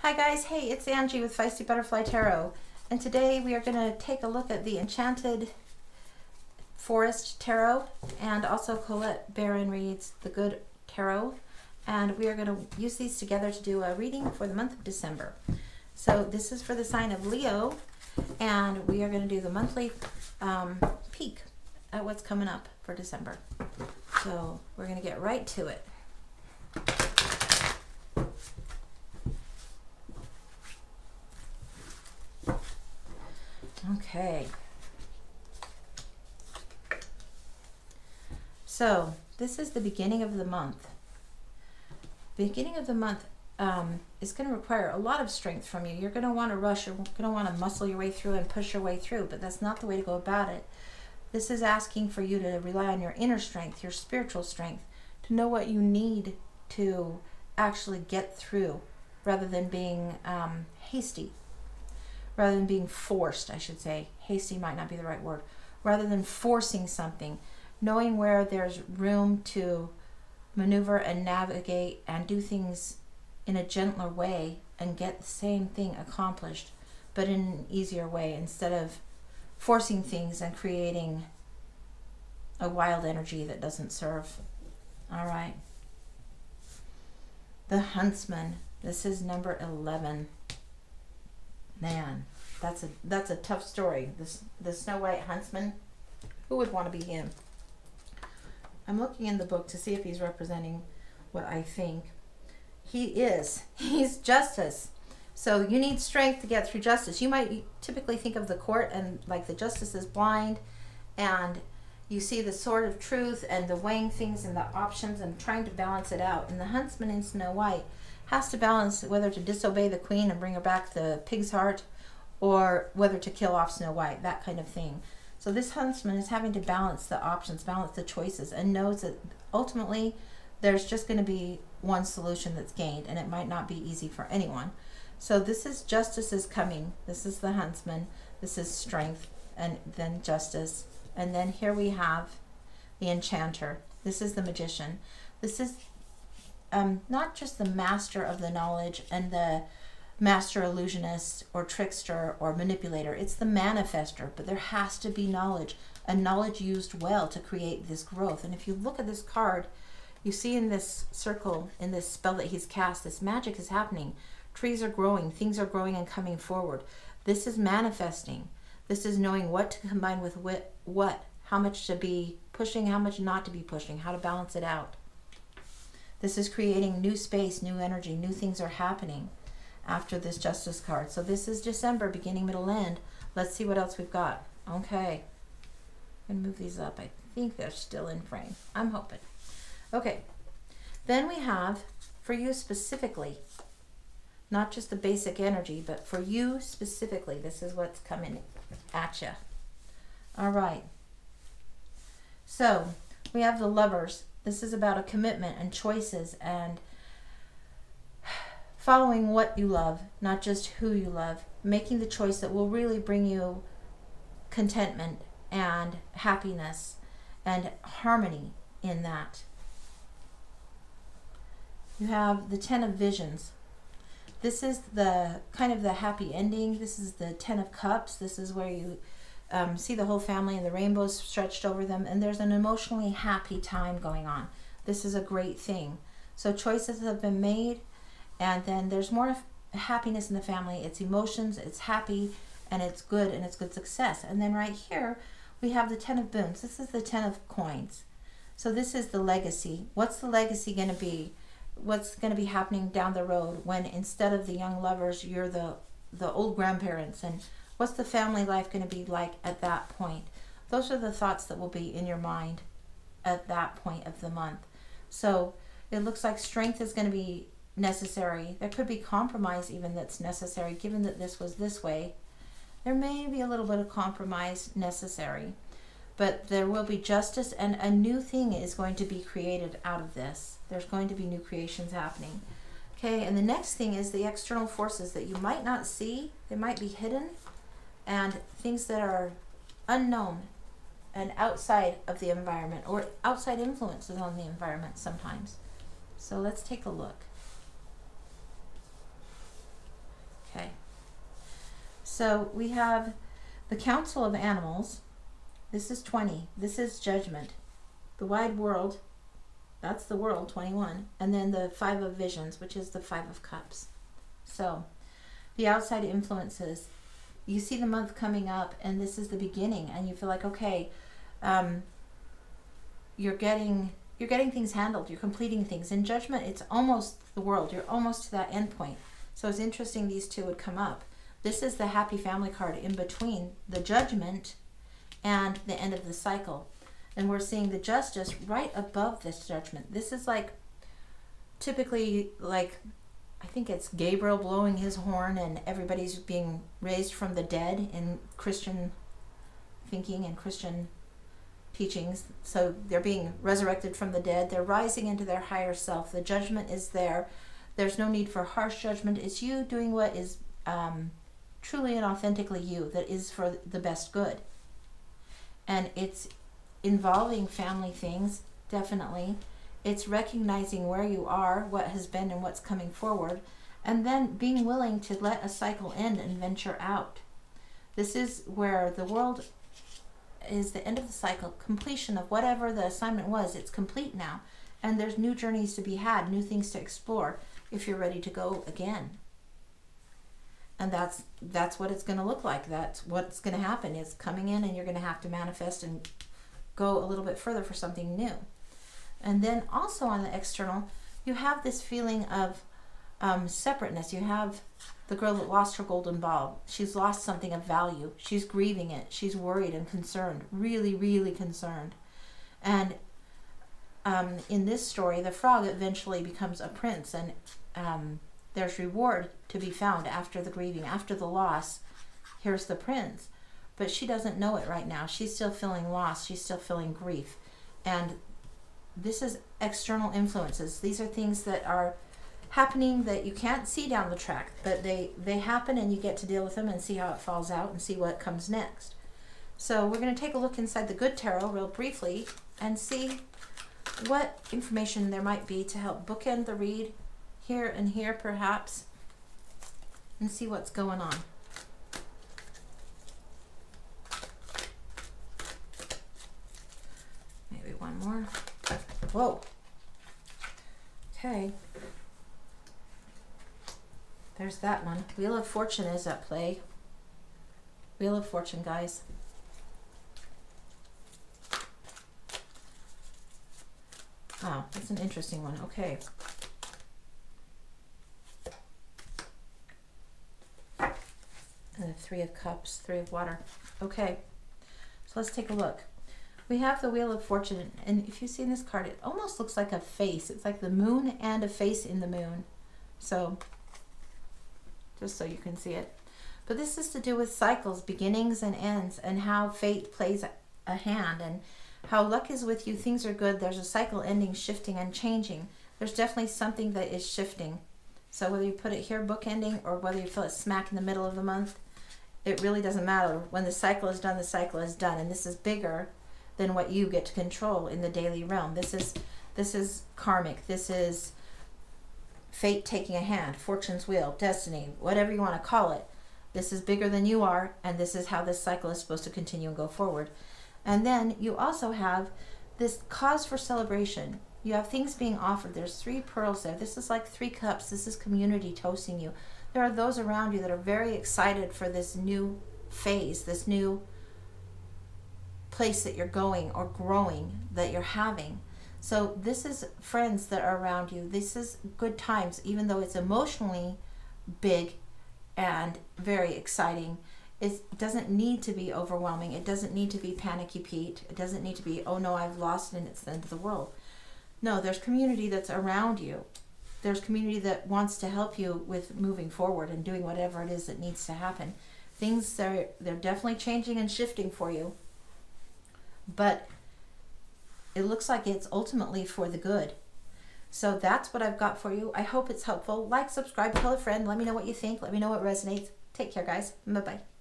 Hi guys, hey, it's Angie with Feisty Butterfly Tarot, and today we are going to take a look at the Enchanted Forest Tarot, and also Colette Barron reads the Good Tarot, and we are going to use these together to do a reading for the month of December. So this is for the sign of Leo, and we are going to do the monthly peek at what's coming up for December. So we're going to get right to it. Okay, so this is the beginning of the month. Beginning of the month is going to require a lot of strength from you. You're going to want to rush, you're going to want to muscle your way through and push your way through, but that's not the way to go about it. This is asking for you to rely on your inner strength, your spiritual strength, to know what you need to actually get through, rather than being hasty. Rather than being forced, I should say. Hasty might not be the right word. Rather than forcing something, knowing where there's room to maneuver and navigate and do things in a gentler way and get the same thing accomplished, but in an easier way, instead of forcing things and creating a wild energy that doesn't serve. All right. The Huntsman. This is number 11. Man, that's a tough story. The Snow White Huntsman. Who would want to be him? I'm looking in the book to see if he's representing what I think. He is. He's justice. So you need strength to get through justice. You might typically think of the court and like the justice is blind, and you see the sword of truth and the weighing things and the options and trying to balance it out. And the Huntsman in Snow White has to balance whether to disobey the queen and bring her back the pig's heart, or whether to kill off Snow White, that kind of thing. So this Huntsman is having to balance the options, balance the choices, and knows that ultimately there's just going to be one solution that's gained, and it might not be easy for anyone. So this is justice is coming. This is the Huntsman. This is strength, and then justice. And then here we have the Enchanter. This is the Magician. This is not just the master of the knowledge and the master illusionist or trickster or manipulator. It's the manifester, but there has to be knowledge, and knowledge used well to create this growth. And if you look at this card, you see in this circle, in this spell that he's cast, this magic is happening. Trees are growing, things are growing and coming forward. This is manifesting. This is knowing what to combine with what, how much to be pushing, how much not to be pushing, how to balance it out. This is creating new space, new energy, new things are happening after this Justice card. So this is December, beginning, middle, end. Let's see what else we've got. Okay. I'm going to move these up. I think they're still in frame. I'm hoping. Okay. Then we have, for you specifically, not just the basic energy, but for you specifically, this is what's coming at you. All right. So we have the Lovers. This is about a commitment and choices and following what you love, not just who you love. Making the choice that will really bring you contentment and happiness and harmony in that. You have the Ten of Visions. This is the kind of the happy ending. This is the Ten of Cups. This is where you see the whole family and the rainbows stretched over them, and there's an emotionally happy time going on. This is a great thing. So choices have been made, and then there's more happiness in the family. It's emotions, it's happy, and it's good success. And then right here we have the Ten of Boons. This is the Ten of Coins. So this is the legacy. What's the legacy going to be? What's going to be happening down the road when instead of the young lovers, you're the old grandparents? And what's the family life going to be like at that point? Those are the thoughts that will be in your mind at that point of the month. So it looks like strength is going to be necessary. There could be compromise even that's necessary, given that this was this way. There may be a little bit of compromise necessary, but there will be justice, and a new thing is going to be created out of this. There's going to be new creations happening. Okay, and the next thing is the external forces that you might not see. They might be hidden, and things that are unknown and outside of the environment, or outside influences on the environment sometimes. So let's take a look. So we have the Council of Animals. This is 20. This is Judgment. The Wide World, that's the world, 21. And then the Five of Visions, which is the Five of Cups. So the outside influences. You see the month coming up, and this is the beginning, and you feel like, okay, you're getting things handled. You're completing things. In Judgment, it's almost the world. You're almost to that end point. So it's interesting these two would come up. This is the happy family card in between the Judgment and the end of the cycle. And we're seeing the Justice right above this Judgment. This is like, typically, like, I think it's Gabriel blowing his horn and everybody's being raised from the dead in Christian thinking and Christian teachings. So they're being resurrected from the dead. They're rising into their higher self. The Judgment is there. There's no need for harsh judgment. It's you doing what is truly and authentically you, that is for the best good. And it's involving family things, definitely. It's recognizing where you are, what has been and what's coming forward, and then being willing to let a cycle end and venture out. This is where the world is the end of the cycle, completion of whatever the assignment was. It's complete now, and there's new journeys to be had, new things to explore if you're ready to go again. And that's what it's going to look like. That's what's going to happen. It's coming in, and you're going to have to manifest and go a little bit further for something new. And then also on the external, you have this feeling of separateness. You have the girl that lost her golden ball. She's lost something of value. She's grieving it. She's worried and concerned, really, really concerned. And in this story, the frog eventually becomes a prince, and there's reward to be found after the grieving, after the loss. Here's the prince. But she doesn't know it right now. She's still feeling loss. She's still feeling grief. And this is external influences. These are things that are happening that you can't see down the track, but they happen, and you get to deal with them and see how it falls out and see what comes next. So we're going to take a look inside the Good Tarot real briefly and see what information there might be to help bookend the read here and here perhaps, and see what's going on. Maybe one more. Whoa. Okay. There's that one. Wheel of Fortune is at play. Wheel of Fortune, guys. Oh, that's an interesting one. Okay. And the Three of Cups, Three of Water. Okay. So let's take a look. We have the Wheel of Fortune, and if you've seen this card, it almost looks like a face. It's like the moon and a face in the moon. So, just so you can see it. But this is to do with cycles, beginnings and ends, and how fate plays a hand, and how luck is with you. Things are good. There's a cycle ending, shifting, and changing. There's definitely something that is shifting. So whether you put it here, bookending, or whether you feel it smack in the middle of the month, it really doesn't matter. When the cycle is done, the cycle is done. And this is bigger than what you get to control in the daily realm. This is karmic. This is fate taking a hand, fortune's wheel, destiny, whatever you want to call it. This is bigger than you are, and this is how this cycle is supposed to continue and go forward. And then you also have this cause for celebration. You have things being offered. There's 3 pearls there. This is like 3 cups. This is community toasting you. There are those around you that are very excited for this new phase, this new place that you're going or growing that you're having. So this is friends that are around you. This is good times, even though it's emotionally big and very exciting. It doesn't need to be overwhelming. It doesn't need to be panicky Pete. It doesn't need to be, oh no, I've lost and it's the end of the world. No, there's community that's around you. There's community that wants to help you with moving forward and doing whatever it is that needs to happen. Things they're definitely changing and shifting for you. But it looks like it's ultimately for the good. So that's what I've got for you. I hope it's helpful. Like, subscribe, tell a friend. Let me know what you think. Let me know what resonates. Take care, guys. Bye-bye.